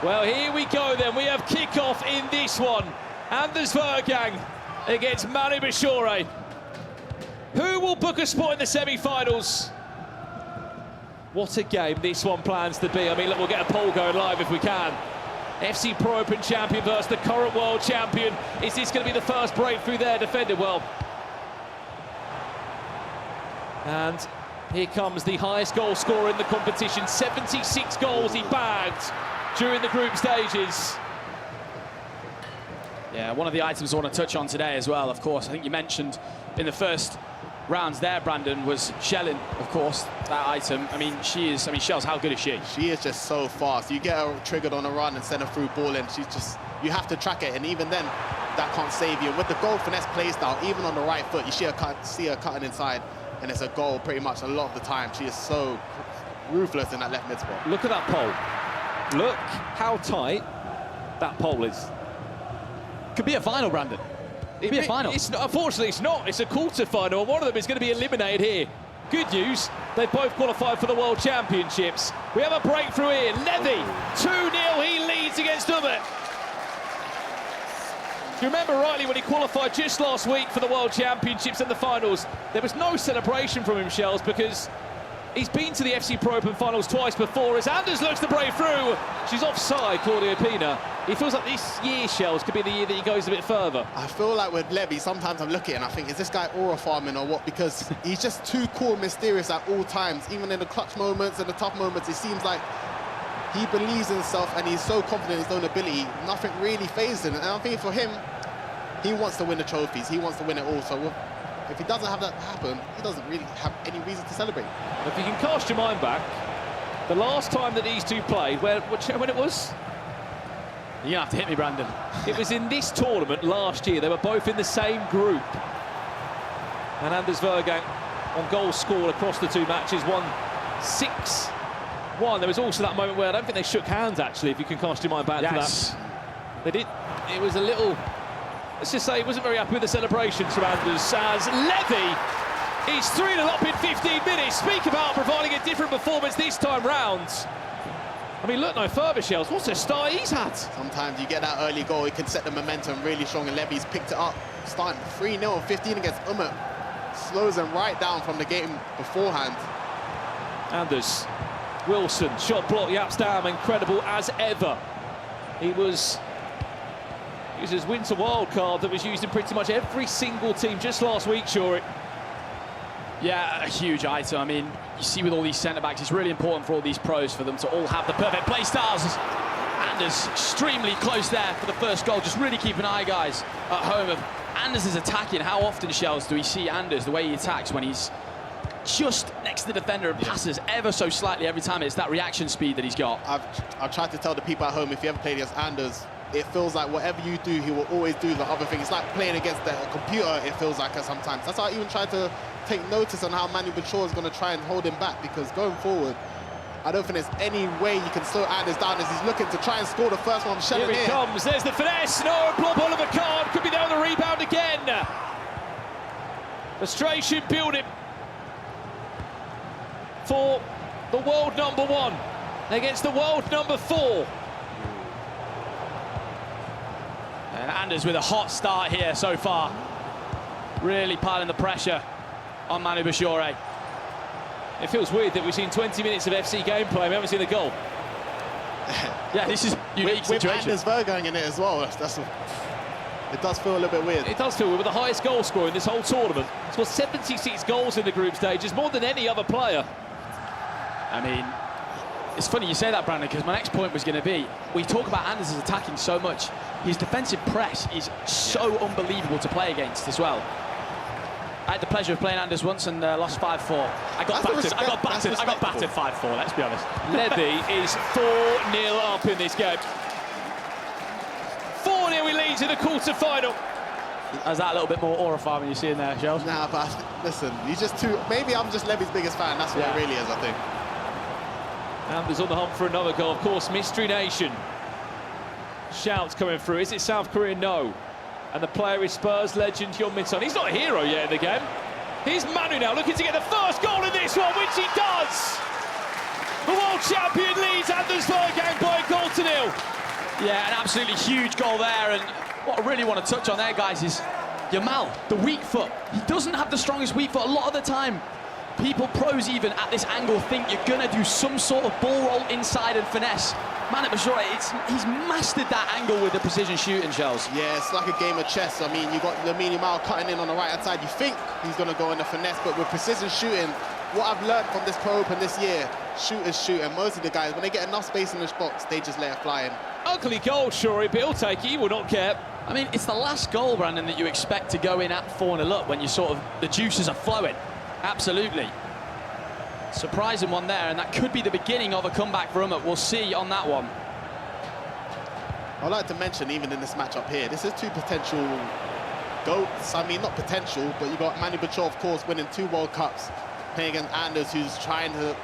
Well, here we go then. We have kickoff in this one. Anders Verjgang against Manu Bashure. Who will book a spot in the semi-finals? What a game this one plans to be. I mean, look, we'll get a poll going live if we can. FC Pro Open champion versus the current world champion. Is this going to be the first breakthrough there? Defended well. And here comes the highest goal scorer in the competition. 76 goals he bagged during the group stages. Yeah, one of the items I want to touch on today as well, of course, I think you mentioned in the first rounds there, Brandon, was shelling, of course, that item. I mean, Shell's, how good is she? She is just so fast. You get her triggered on a run and send her through ball, and she's just, you have to track it, and even then, that can't save you. And with the goal finesse play style, even on the right foot, you see her cutting inside, and it's a goal pretty much a lot of the time. She is so ruthless in that left mid spot. Look at that pole. Look how tight that pole is. Could be a final, Brandon. Could be a final. It's not, unfortunately, it's not. It's a quarter-final, and one of them is going to be eliminated here. Good news, they both qualified for the World Championships. We have a breakthrough here. Levy, 2-0, he leads against Umut. If you remember rightly, when he qualified just last week for the World Championships and the finals, there was no celebration from him, Shells, because he's been to the FC Pro Open finals twice before. As Anders looks to break through, she's offside, Claudia Pina. It feels like this year, Shells, could be the year that he goes a bit further. I feel like with Levy, sometimes I'm looking and I think, is this guy aura farming or what? Because he's just too cool and mysterious at all times. Even in the clutch moments and the tough moments, it seems like he believes in himself and he's so confident in his own ability, nothing really fazes him. And I think for him, he wants to win the trophies, he wants to win it all. So if he doesn't have that happen, he doesn't really have any reason to celebrate. If you can cast your mind back, the last time that these two played, when it was? You're gonna have to hit me, Brandon. It was in this tournament last year. They were both in the same group. And Anders Verjgang on goals scored across the two matches, won 6-1. There was also that moment where I don't think they shook hands, actually, if you can cast your mind back to that. They did. It was a little, let's just say, he wasn't very happy with the celebrations from Anders, as Levy is 3-0 up in 15 minutes. Speak about providing a different performance this time round. I mean, look no further, Shells. What a start he's had. Sometimes you get that early goal, it can set the momentum really strong, and Levy's picked it up, starting 3-0, 15 against Umut. Slows them right down from the game beforehand. Anders, Wilson, shot block, Yapstam, incredible as ever. He was his winter wild card that was used in pretty much every single team just last week, Shore. Yeah, a huge item. I mean, you see with all these centre-backs, it's really important for all these pros for them to all have the perfect play styles. Anders extremely close there for the first goal. Just really keep an eye, guys, at home of Anders is attacking. How often, Shells, do we see Anders, the way he attacks when he's just next to the defender and passes ever so slightly every time? It's that reaction speed that he's got. I've tried to tell the people at home, if you ever played against Anders, it feels like whatever you do, he will always do the other thing. It's like playing against the computer, it feels like sometimes. That's why I even tried to take notice on how ManuBachoore is going to try and hold him back, because going forward, I don't think there's any way you can slow Anders down as he's looking to try and score the first one. Here it comes, there's the finesse, no, blob Oliver Kahn, could be there on the rebound again. Frustration building for the world #1 against the world #4. And Anders with a hot start here so far. Really piling the pressure on Manu Bashure. It feels weird that we've seen 20 minutes of FC gameplay, we haven't seen a goal. Yeah, this is a unique situation. With Anders Verjgang in it as well, it does feel a little bit weird. It does feel weird, with the highest goal scorer in this whole tournament. He's got 76 goals in the group stages, more than any other player. I mean, it's funny you say that, Brandon, because my next point was going to be, we talk about Anders as attacking so much. His defensive press is so unbelievable to play against as well. I had the pleasure of playing Anders once and lost 5-4. I got battered 5-4, let's be honest. Levy is 4-0 up in this game. 4-0 he leads in the quarter-final. Is that a little bit more aura farming you see in there, Shells? Nah, but listen, he's just too... Maybe I'm just Levy's biggest fan, that's what it really is, I think. Anders on the hunt for another goal, of course, Mystery Nation. Shouts coming through. Is it South Korea? No. And the player is Spurs legend Hyun Min Son. He's not a hero yet in the game. Here's Manu now, looking to get the first goal in this one, which he does. The world champion leads Anders Verjgang by a goal to 0. Yeah, an absolutely huge goal there, and what I really want to touch on there, guys, is Yamal, the weak foot. He doesn't have the strongest weak foot a lot of the time. People, pros even, at this angle think you're going to do some sort of ball roll inside and finesse. Manu Bashure, he's mastered that angle with the precision shooting, Shells. Yeah, it's like a game of chess. I mean, you got Yamal cutting in on the right-hand side. You think he's going to go in the finesse, but with precision shooting, what I've learned from this Pro Open this year, shooters shoot, and most of the guys, when they get enough space in this box, they just let it fly in. Ugly goal, Shuri, but he'll take it. He will not care. I mean, it's the last goal, Brandon, that you expect to go in at 4-0 up when you sort of, the juices are flowing. Absolutely. Surprising one there, and that could be the beginning of a comeback for him. We'll see on that one. I'd like to mention, even in this matchup here, this is two potential GOATs. I mean, not potential, but you got ManuBachoore, of course, winning 2 World Cups, playing against Anders, who's trying to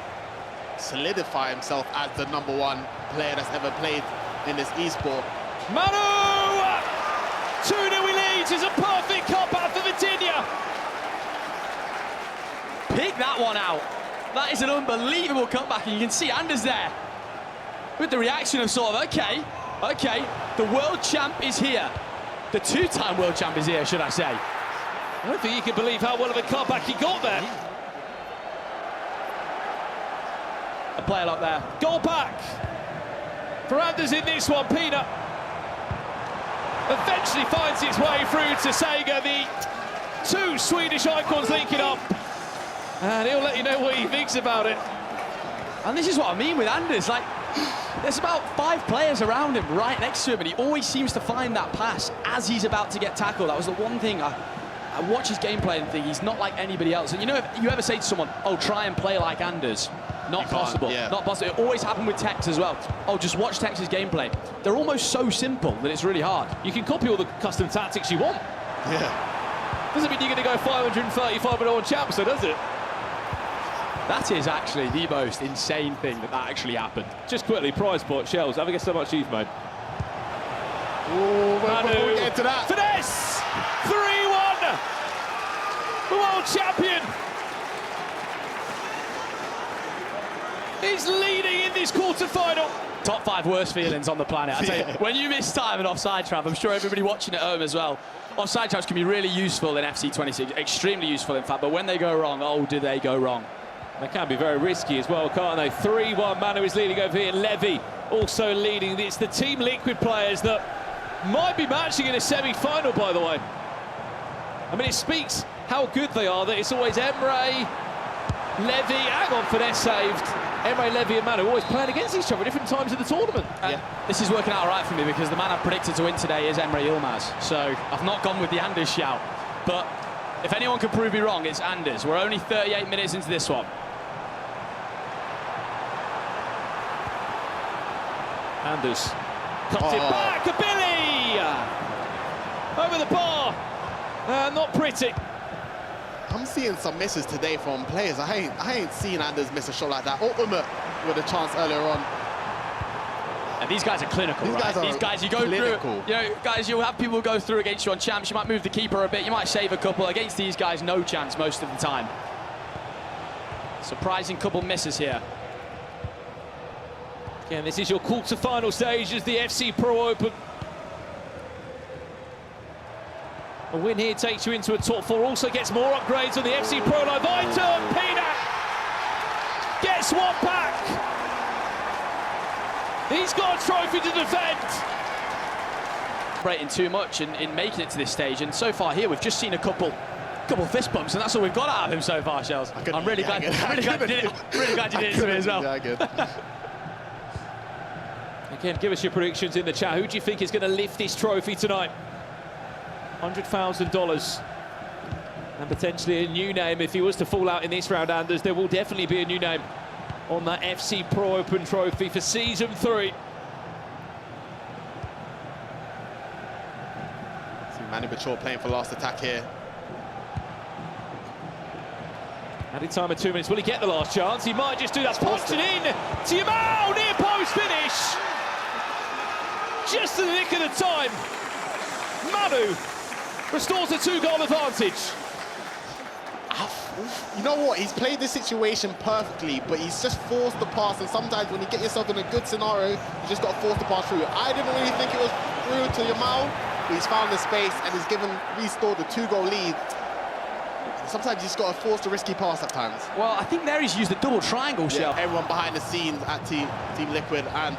solidify himself as the #1 player that's ever played in this esport. Manu! 2-0 he leads. It's a perfect cop-out for Verjgang. Pick that one out. That is an unbelievable cutback, and you can see Anders there with the reaction of sort of, okay, the world champ is here. The 2-time world champ is here, should I say. I don't think you can believe how well of a cutback he got there. A player like there. Goal back for Anders in this one. Peanut eventually finds its way through to Sega, the 2 Swedish icons linking up. And he'll let you know what he thinks about it. And this is what I mean with Anders. Like, there's about 5 players around him right next to him, and he always seems to find that pass as he's about to get tackled. That was the one thing I watch his gameplay and think he's not like anybody else. And you know, if you ever say to someone, oh, try and play like Anders, not possible. Yeah. Not possible. It always happened with Tex as well. Oh, just watch Tex's gameplay. They're almost so simple that it's really hard. You can copy all the custom tactics you want. Yeah. Doesn't mean you're going to go 535-1 champs, so does it? That is actually the most insane thing that actually happened. Just quickly, prize pot, Shells, have a guess how much you've made. Oh, before we get into that. Finesse! 3-1! The world champion! He's leading in this quarter-final. Top 5 worst feelings on the planet. I tell you, Yeah. when you miss time in offside trap, I'm sure everybody watching at home as well, offside traps can be really useful in FC26, extremely useful in fact, but when they go wrong, oh, do they go wrong. They can be very risky as well, can't they? 3-1, Manu is leading over here. Levy also leading. It's the Team Liquid players that might be matching in a semi-final, by the way. I mean, it speaks how good they are that it's always Emre, Levy, hang on, finesse saved. Emre, Levy and Manu always playing against each other at different times of the tournament. Yeah. This is working out all right for me because the man I've predicted to win today is Emre Yilmaz. So I've not gone with the Anders shout. But if anyone can prove me wrong, it's Anders. We're only 38 minutes into this one. Anders cuts it back, a Billy! Over the bar, not pretty. I'm seeing some misses today from players. I ain't seen Anders miss a shot like that. Ultimate with a chance earlier on. And these guys are clinical, These right? guys are These guys, you go clinical. through, you know, guys, you'll have people go through against you on champs. You might move the keeper a bit, you might save a couple. Against these guys, no chance most of the time. Surprising couple misses here. Again, this is your quarter-final stage as the FC Pro Open. A win here takes you into a top 4, also gets more upgrades on the FC Pro line. Vejrgang, Peanut gets one back. He's got a trophy to defend. Celebrating too much in making it to this stage, and so far here we've just seen a couple fist bumps, and that's all we've got out of him so far, Shells. I'm really glad you did it. Really glad you did it to me as well. Yeah, good. Again, give us your predictions in the chat. Who do you think is going to lift this trophy tonight? $100,000. And potentially a new name if he was to fall out in this round, Anders. There will definitely be a new name on that FC Pro Open trophy for Season 3. See ManuBachoore playing for last attack here. Added time of 2 minutes. Will he get the last chance? He might just do that. Punching in to Yamal. Near post finish. Just in the nick of the time. Manu restores a 2-goal advantage. you know what? He's played this situation perfectly, but he's just forced the pass. And sometimes when you get yourself in a good scenario, you just got to force the pass through. I didn't really think it was through to Yamal, but he's found the space and he's restored the 2-goal lead. Sometimes you just got to force the risky pass at times. Well, I think there he's used the double triangle, Shell. Everyone behind the scenes at Team Liquid and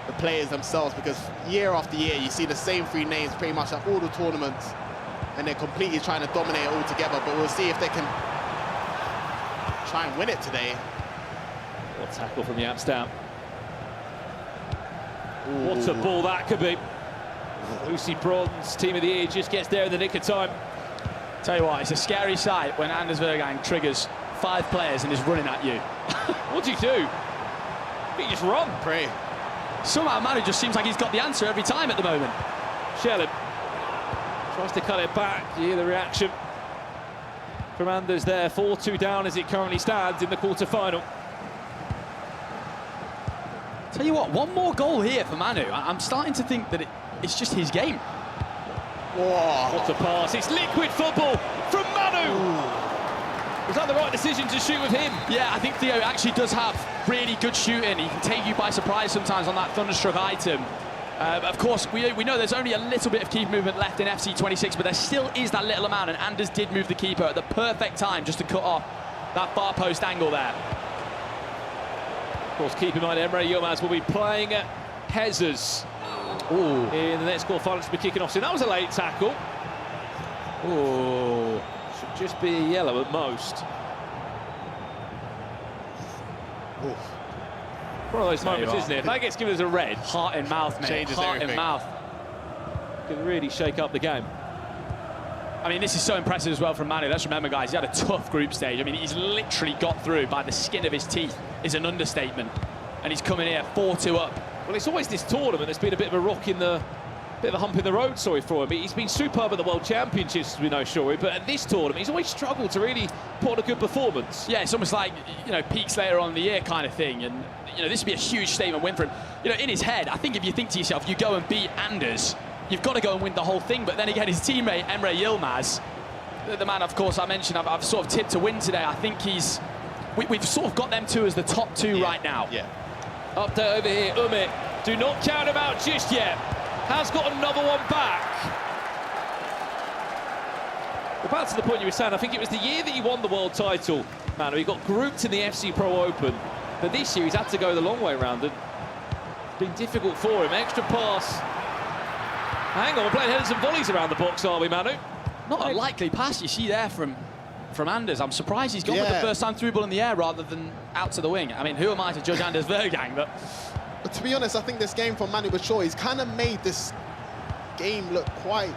the players themselves, because year after year you see the same 3 names pretty much at all the tournaments, and they're completely trying to dominate it all together. But we'll see if they can try and win it today. What tackle from the Amsterdam. What a ball that could be. Lucy Bronze, team of the year, just gets there in the nick of time. Tell you what, it's a scary sight when Anders Verjgang triggers 5 players and is running at you. What do you do? You just run. Pray. Somehow Manu just seems like he's got the answer every time at the moment. Shellin tries to cut it back. You hear the reaction from Anders there. 4-2 down as it currently stands in the quarter-final. Tell you what, one more goal here for Manu. I'm starting to think that it's just his game. Whoa. What a pass. It's liquid football from Manu. Was that the right decision to shoot with him? Yeah, I think Theo actually does have really good shooting. He can take you by surprise sometimes on that thunderstruck item. Of course, we know there's only a little bit of keeper movement left in FC26, but there still is that little amount, and Anders did move the keeper at the perfect time just to cut off that far post angle there. Of course, keep in mind, Emre Yilmaz will be playing at Hezers in the next quarter-final to be kicking off. So that was a late tackle. Oh, should just be a yellow at most. One of those moments, isn't it? If that gets given as a red, heart in mouth, mate. Changes heart everything. in mouth. Can really shake up the game. I mean, this is so impressive as well from Manu. Let's remember, guys, he had a tough group stage. I mean, he's literally got through by the skin of his teeth, is an understatement. And he's coming here 4-2 up. Well, it's always this tournament that's been a bit of a rock in the... bit of a hump in the road, sorry, for him. He's been superb at the World Championships, as we know, Shuri, but at this tournament, he's always struggled to really put on a good performance. Yeah, it's almost like, you know, peaks later on in the year kind of thing. And, you know, this would be a huge statement win for him. You know, in his head, I think if you think to yourself, you go and beat Anders, you've got to go and win the whole thing. But then again, his teammate, Emre Yilmaz, the man, of course, I mentioned, I've sort of tipped to win today. I think we've sort of got them two as the top 2 right now. Yeah. Update over here, Umit. Do not count him out just yet. Has got another one back. Well, back to the point you were saying, I think it was the year that he won the world title, Manu. He got grouped in the FC Pro Open. But this year, he's had to go the long way round, and it's been difficult for him. Extra pass. Hang on, we're playing headers and volleys around the box, are we, Manu? Not a likely pass you see there from Anders. I'm surprised he's gone with the first time through ball in the air rather than out to the wing. I mean, who am I to judge Anders Verjgang? But to be honest, I think this game from Manu Bashure, he's kind of made this game look quite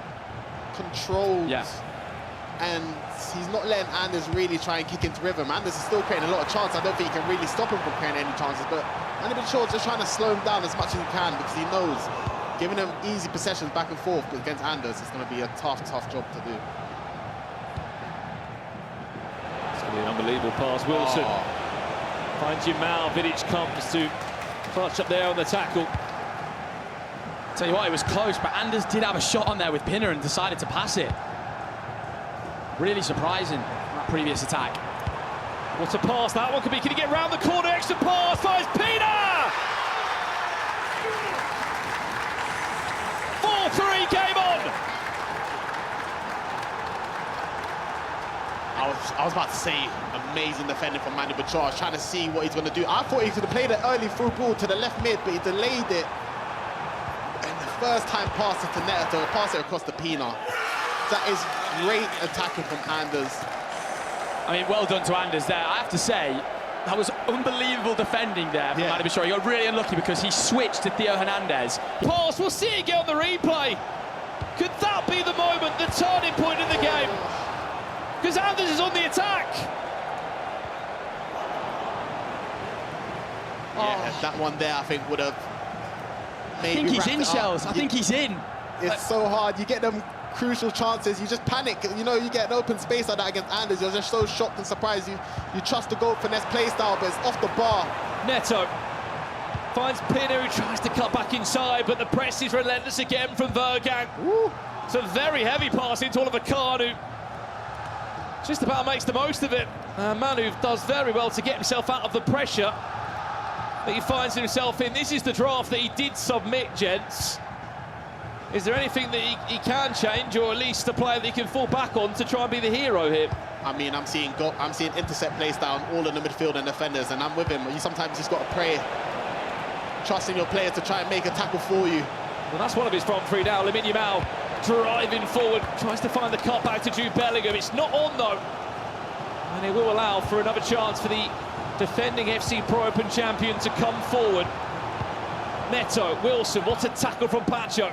controlled. Yeah. And he's not letting Anders really try and kick into rhythm. Anders is still creating a lot of chances. I don't think he can really stop him from creating any chances, but Manu Bashure is just trying to slow him down as much as he can, because he knows giving him easy possessions back and forth against Anders is going to be a tough job to do. It's going to be an unbelievable pass. Wilson finds Jamal. Vidic comes to clutch up there on the tackle. Tell you what, it was close, but Anders did have a shot on there with Pinner and decided to pass it. Really surprising, that previous attack. What a pass that one could be. Can he get round the corner? Extra pass, finds Pinner! 4-3, game on! I was about to say, amazing defending from Manu Bashure. I was trying to see what he's going to do. I thought he could have played it early through ball to the left mid, but he delayed it. And the first time pass it to Neta to pass it across the Pina. That is great attacking from Anders. I mean, well done to Anders there. I have to say, that was unbelievable defending there from Manu Bashure. He got really unlucky because he switched to Theo Hernandez. Pass, we'll see it again on the replay. Could that be the moment, the turning point in the game? Because Anders is on the attack. Yeah, that one there, I think, would have maybe I think he's in, wrapped it up. Shells. I think he's in. It's so hard. You get them crucial chances, you just panic. You know, you get an open space like that against Anders, you're just so shocked and surprised. You trust the goal finesse play style, but it's off the bar. Neto finds Pinner, who tries to cut back inside, but the press is relentless again from Verjgang. It's a very heavy pass into Oliver Kahn, who Just about makes the most of it. Manu does very well to get himself out of the pressure that he finds himself in. This is the draft that he did submit, gents. Is there anything that he can change, or at least a player that he can fall back on to try and be the hero here? I mean, I'm seeing intercept plays down all in the midfield and defenders, and I'm with him. You sometimes just got to pray, trusting your player to try and make a tackle for you. Well, that's one of his front three now. Lamine Yamal driving forward, tries to find the cut back to Jude Bellingham. It's not on though, and it will allow for another chance for the defending FC Pro Open champion to come forward. Neto, Wilson, what a tackle from Bachoore.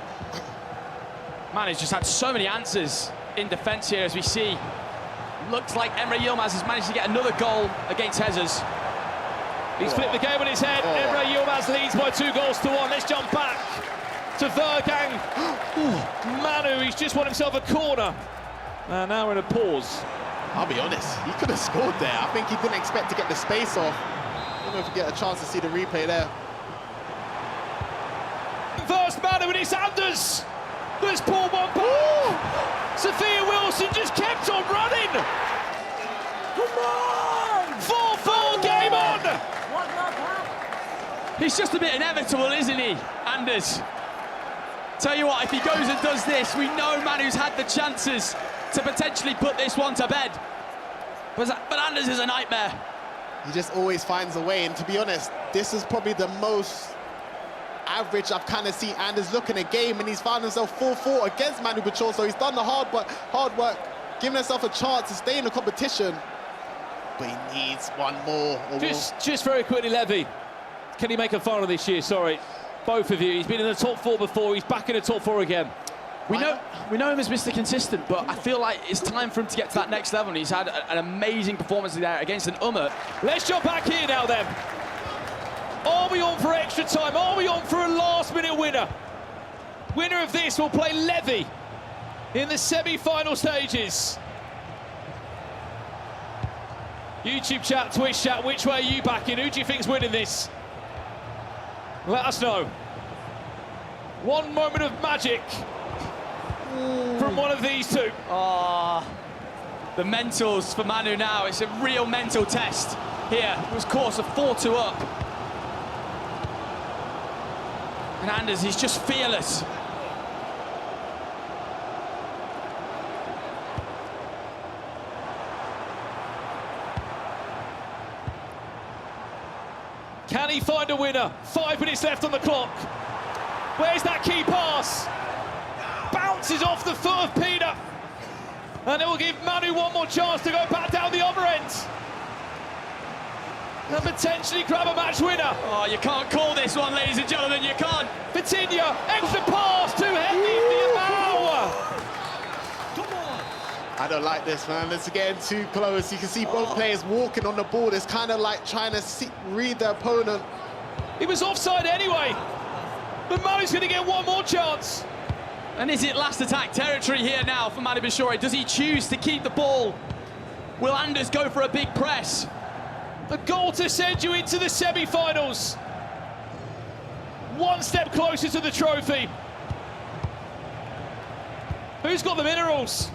Man, he's just had so many answers in defence here, as we see. Looks like Emre Yilmaz has managed to get another goal against Hezes. He's flipped the game on his head. Emre Yilmaz leads by 2-1. Let's jump back to Verjgang. Manu, he's just won himself a corner. And now we're in a pause. I'll be honest, he could have scored there. I think he didn't expect to get the space off. I don't know if you get a chance to see the replay there. First Manu, and it's Anders. There's Paul one back. Sophia Wilson just kept on running. Come on! 4-4, game on. He's just a bit inevitable, isn't he, Anders? Tell you what, if he goes and does this, we know Manu's had the chances to potentially put this one to bed. But Anders is a nightmare. He just always finds a way, and to be honest, this is probably the most average I've kind of seen Anders look in a game, and he's found himself 4-4 against ManuBachoore, so he's done the hard work, giving himself a chance to stay in the competition. But he needs one more. Just very quickly, Levy, can he make a final this year? Sorry, both of you. He's been in the top 4 before, he's back in the top 4 again. We know him as Mr. Consistent, but I feel like it's time for him to get to that next level, and he's had an amazing performance there against an Umut. Let's jump back here now then. Are we on for extra time? Are we on for a last-minute winner? Winner of this will play Levy in the semi-final stages. YouTube chat, Twitch chat, which way are you backing? Who do you think's winning this? Let us know. One moment of magic from one of these two. The mentals for Manu now. It's a real mental test here. It was course of 4-2 up. And Anders, he's just fearless. Can he find a winner? 5 minutes left on the clock. Where's that key pass? Bounces off the foot of Peter. And it will give Manu one more chance to go back down the other end. And potentially grab a match winner. Oh, you can't call this one, ladies and gentlemen, you can't. Vitinha, extra pass, too heavy for Yamal. I don't like this, man. It's getting too close. You can see both players walking on the ball. It's kind of like trying to read the opponent. He was offside anyway. But Manu's going to get one more chance. And is it last attack territory here now for Manu Bashure? Does he choose to keep the ball? Will Anders go for a big press? A goal to send you into the semi-finals. One step closer to the trophy. Who's got the minerals?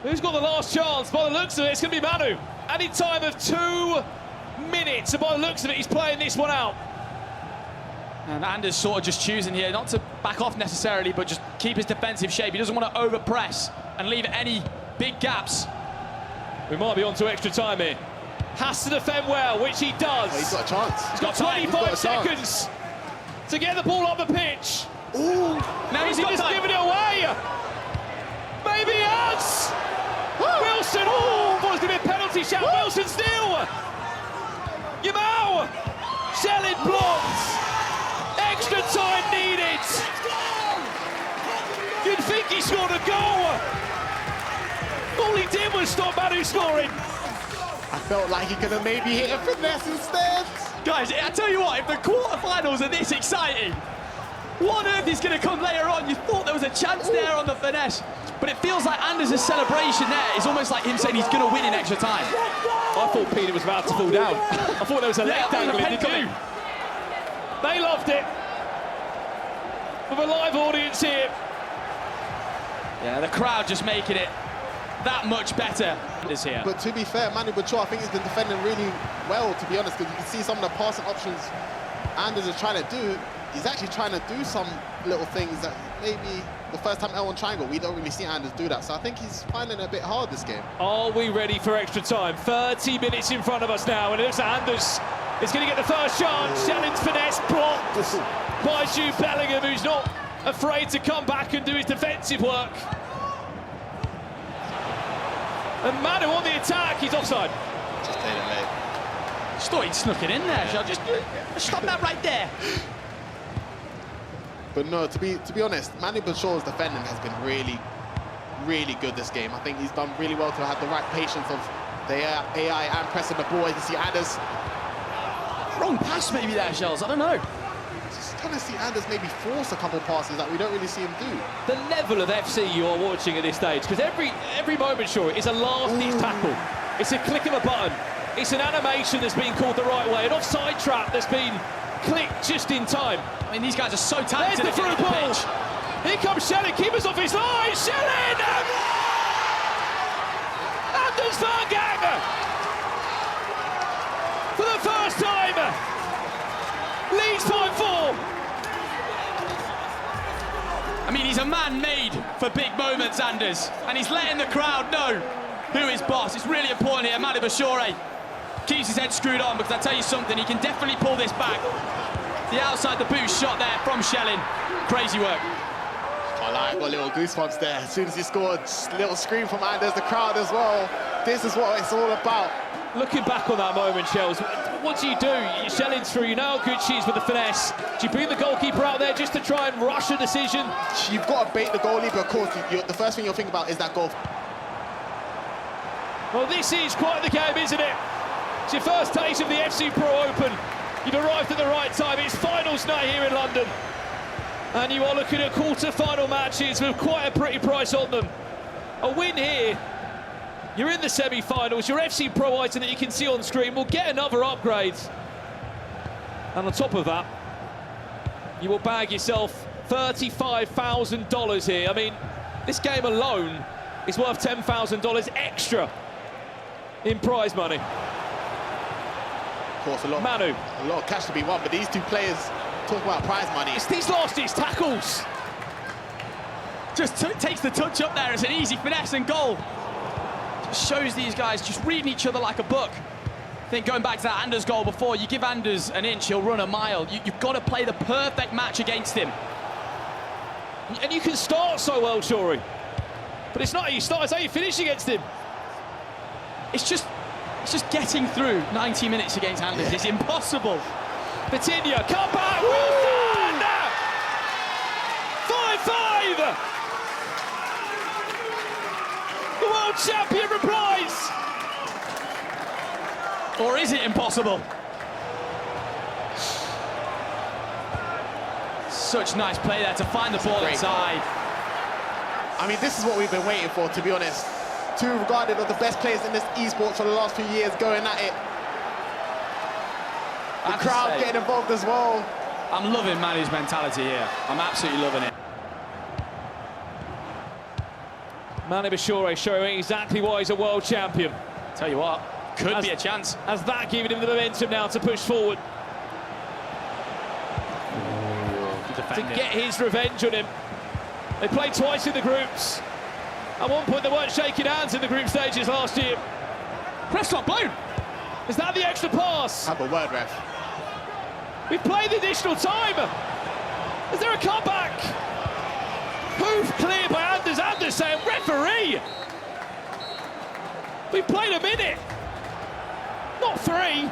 Who's got the last chance? By the looks of it, it's going to be Manu. Any time of 2 minutes, and by the looks of it, he's playing this one out. And Anders sort of just choosing here, not to back off necessarily, but just keep his defensive shape. He doesn't want to over-press and leave any big gaps. We might be on to extra time here. Has to defend well, which he does. Oh, he's got a chance. He's got 25 seconds to get the ball up the pitch. Ooh. Now he's just given it away. Maybe he has. Wilson, oh, thought it was going to be a penalty shout. Wilson still. Yamal, Shellin blocked. Extra time needed. You'd think he scored a goal. All he did was stop Manu scoring. I felt like he could have maybe hit a finesse instead. Guys, I tell you what, if the quarterfinals are this exciting, what on earth is going to come later on? You thought there was a chance there on the finesse, but it feels like Anders' celebration there is almost like him saying he's going to win in extra time. I thought Peter was about to fall down. I thought there was a leg dangling, did you? They loved it. For the live audience here. Yeah, the crowd just making it that much better. Is here. But to be fair, ManuBachoore, I think he's been defending really well, to be honest, because you can see some of the passing options Anders is trying to do. He's actually trying to do some little things that maybe the first time L1 triangle, we don't really see Anders do that. So I think he's finding it a bit hard this game. Are we ready for extra time? 30 minutes in front of us now, and it looks like Anders is going to get the first chance. Shelling's finesse blocked by Jude Bellingham, who's not afraid to come back and do his defensive work. And Manu on the attack, he's offside. Just played it late. Just thought he'd snuck it in there, Shell. Just stop that right there. But no, to be honest, ManuBachore's defending has been really, really good this game. I think he's done really well to have the right patience of the AI and pressing the ball. You can see Anders. Wrong pass maybe there, Shells. I don't know. Just trying to see Anders maybe force a couple passes that we don't really see him do. The level of FC you are watching at this stage, because every moment, sure, is a last-ditch tackle. It's a click of a button. It's an animation that's been called the right way, an offside trap that's been clicked just in time. I mean, these guys are so talented. There's the through ball. Here comes Shelling, keeper's off his line. Shelling! Anders Verjgang! For the first time, leads by 4. I mean, he's a man made for big moments, Anders, and he's letting the crowd know who is boss. It's really important here. Manu Bashure keeps his head screwed on, because I tell you something, he can definitely pull this back. The outside the boot shot there from Shelling. Crazy work. I got a little goosebumps there. As soon as he scored, little scream from Anders, the crowd as well. This is what it's all about. Looking back on that moment, Shells, what do? Shelling's through, you know how good she is with the finesse. Do you bring the goalkeeper out there just to try and rush a decision? You've got to bait the goalie, but of course, the first thing you'll think about is that goal. Well, this is quite the game, isn't it? It's your first taste of the FC Pro Open. You've arrived at the right time. It's finals night here in London. And you are looking at quarter-final matches with quite a pretty price on them. A win here, you're in the semi-finals. Your FC Pro item that you can see on screen will get another upgrade. And on top of that, you will bag yourself $35,000 here. I mean, this game alone is worth $10,000 extra in prize money. Of course, a lot of cash to be won, but these two players talk about prize money. It's these last-ditch tackles. Just takes the touch up there. It's an easy finesse and goal. Just shows these guys just reading each other like a book. I think going back to that Anders goal before, you give Anders an inch, he'll run a mile. You've got to play the perfect match against him. And you can start so well, Shorey. But it's not how you start, it's how you finish against him. It's just getting through 90 minutes against Anders. It's impossible. Vitinha, come back, Wilson! 5-5! The world champion replies! Or is it impossible? Such nice play there to find the ball inside. I mean, this is what we've been waiting for, to be honest. Two regarded as the best players in this esports for the last few years going at it. The crowd getting involved as well. I'm loving Manu's mentality here. I'm absolutely loving it. Manu Bashure showing exactly why he's a world champion. Tell you what, could be a chance. Has that given him the momentum now to push forward? To get his revenge on him. They played twice in the groups. At one point they weren't shaking hands in the group stages last year. Press not blown. Is that the extra pass? Have a word, ref. We've played the additional time. Is there a comeback? Hoof clear by Anders. Anders saying, referee! We've played a minute. Not 3.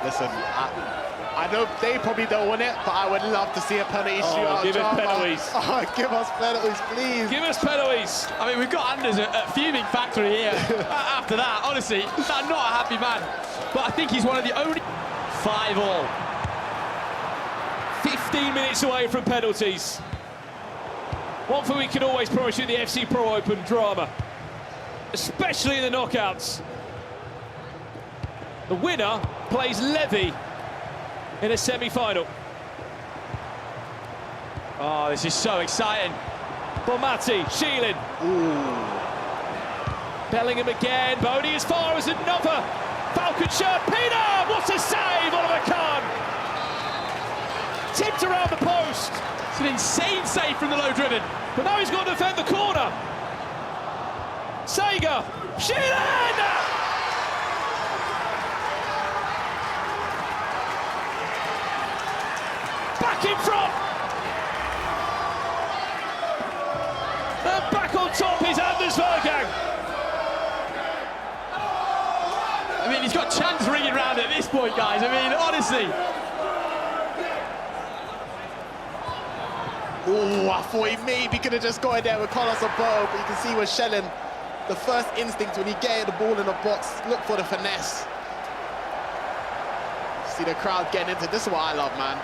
Listen, I know they probably don't want it, but I would love to see a penalty shootout. Give us penalties. Oh, give us penalties, please. Give us penalties. I mean, we've got Anders at fuming factory here. After that, honestly, not a happy man. But I think he's one of the only... 5-all. 15 minutes away from penalties. One thing we can always promise you, the FC Pro Open drama, especially in the knockouts. The winner plays Levy in a semi-final. Oh, this is so exciting. Bomati, Sheelan. Bellingham again, Bodie as far as another Falcon shirt. Pina, what a save, Oliver Kahn. Tipped around the post. It's an insane save from the low driven. But now he's got to defend the corner. Sega, Sheelan! Back in front. And back on top is Anders Verjgang. I mean, he's got chance ringing round at this point, guys. I mean, honestly. Oh, I thought he maybe could have just got in there with Carlos above, but you can see with Sheelan, the first instinct when he get the ball in the box, look for the finesse. See the crowd getting into this is what I love, man.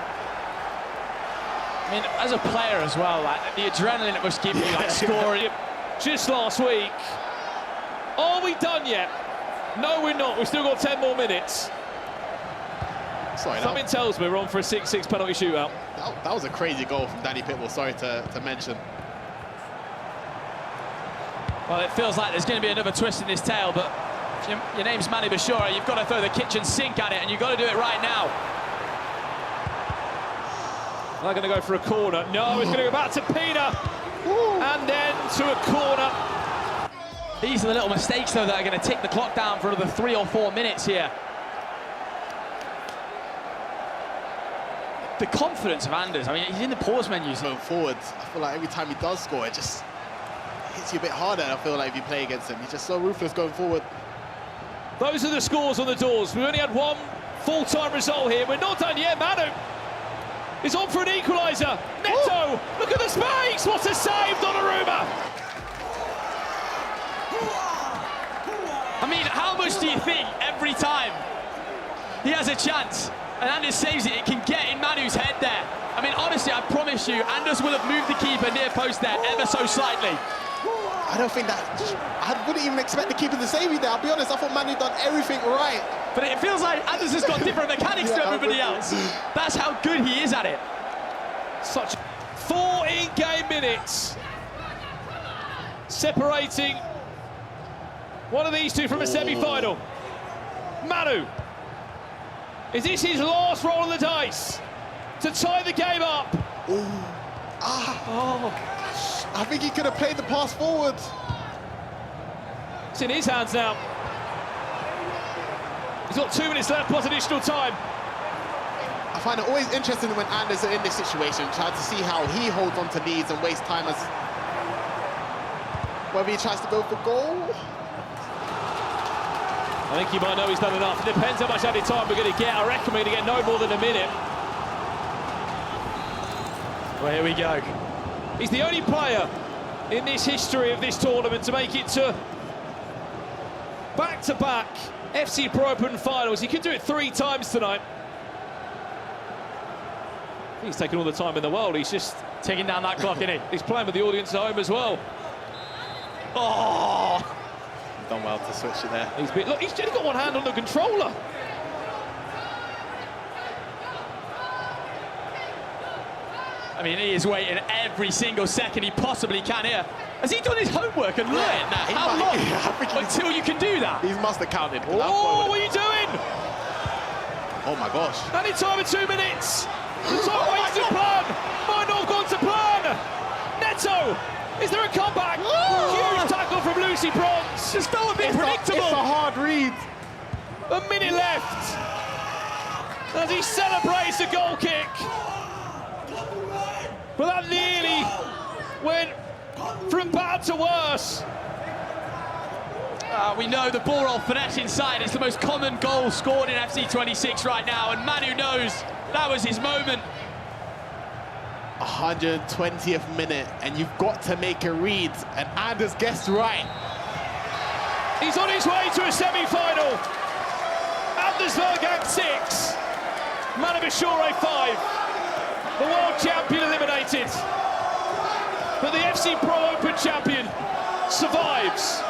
I mean, as a player as well, like, the adrenaline it must give you, like scoring. Just last week. Are we done yet? No, we're not. We've still got 10 more minutes. Sorry, Something tells me we're on for a 6-6 penalty shootout. that was a crazy goal from Danny Pitbull, sorry to mention. Well, it feels like there's going to be another twist in this tale, but if your name's Manu Bashure, you've got to throw the kitchen sink at it, and you've got to do it right now. They're going to go for a corner. No, it's going to go back to Pina. And then to a corner. These are the little mistakes, though, that are going to tick the clock down for another 3 or 4 minutes here. The confidence of Anders, I mean, he's in the pause menus. Going forward, I feel like every time he does score, it just hits you a bit harder, I feel like, if you play against him. He's just so ruthless going forward. Those are the scores on the doors. We've only had one full-time result here. We're not done yet. Manu is on for an equalizer. Neto, look at the space. What a save, Donnarumma. I mean, how much do you think every time he has a chance and Anders saves it, it can get in Manu's head there? I mean, honestly, I promise you, Anders will have moved the keeper near post there ever so slightly. I don't think that... I wouldn't even expect the keeper to save it there. I'll be honest, I thought Manu done everything right. But it feels like Anders has got different mechanics to everybody else. That's how good he is at it. Such 4 in-game minutes separating one of these two from a semi-final. Manu, is this his last roll of the dice to tie the game up? I think he could have played the pass forward. It's in his hands now. He's got 2 minutes left plus additional time. I find it always interesting when Anders are in this situation, trying to see how he holds on to leads and wastes time, as whether he tries to go for goal. I think he might know he's done enough. It depends how much added time we're going to get. I reckon we're going to get no more than a minute. Well, here we go. He's the only player in this history of this tournament to make it to back-to-back FC Pro Open finals. He could do it 3 times tonight. He's taking all the time in the world. He's just taking down that clock, isn't he? He's playing with the audience at home as well. Oh! He's done well to switch it there. Look, he's only got one hand on the controller. I mean, he is waiting every single second he possibly can here. Has he done his homework and learned how long until you can do that? He must have counted. Oh, what are you doing? Oh my gosh. Any time in 2 minutes. The time waits to plan. Might not have gone to plan. Neto, is there a comeback? Huge tackle from Lucy Bronze. Just felt a bit predictable. It's a hard read. A minute left as he celebrates a goal kick. But that nearly went from bad to worse. We know the ball roll finesse inside. It's the most common goal scored in FC26 right now, and Manu knows that was his moment. 120th minute, and you've got to make a read, and Anders guessed right. He's on his way to a semi-final. Anders Verjgang 6, ManuBachoore 5. The world champion eliminated, but the FC Pro Open champion survives.